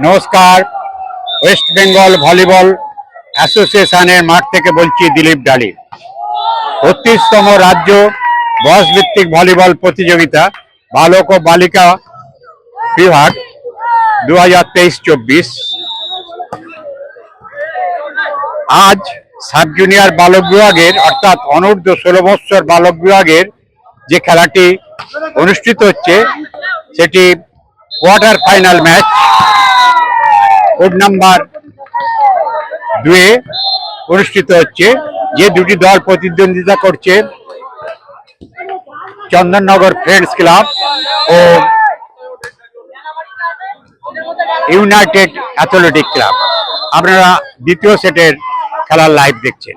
নমস্কার, West Bengal volleyball অ্যাসোসিয়েশনের মাঠ থেকে বলছি দিলীপ ডালি। ৩২তম রাজ্য বয়স ভিত্তিক ভলিবল প্রতিযোগিতা বালক ও বালিকা বিভাগ 2023-24 আজ সাব জুনিয়র বালক বিভাগের অর্থাৎ অনূর্ধ্ব 16 বৎসর বালক বিভাগের যে খেলাটি অনুষ্ঠিত হচ্ছে সেটি quarter final match code number 2 অনুষ্ঠিত হচ্ছে। যে দুটি দল প্রতিদ্বন্দ্বিতা করছে চন্দননগর ফ্রেন্ডস ক্লাব ও ইউনাইটেড অ্যাথলেটিক ক্লাব। আপনারা দ্বিতীয় সেটের খেলার লাইভ দেখছেন।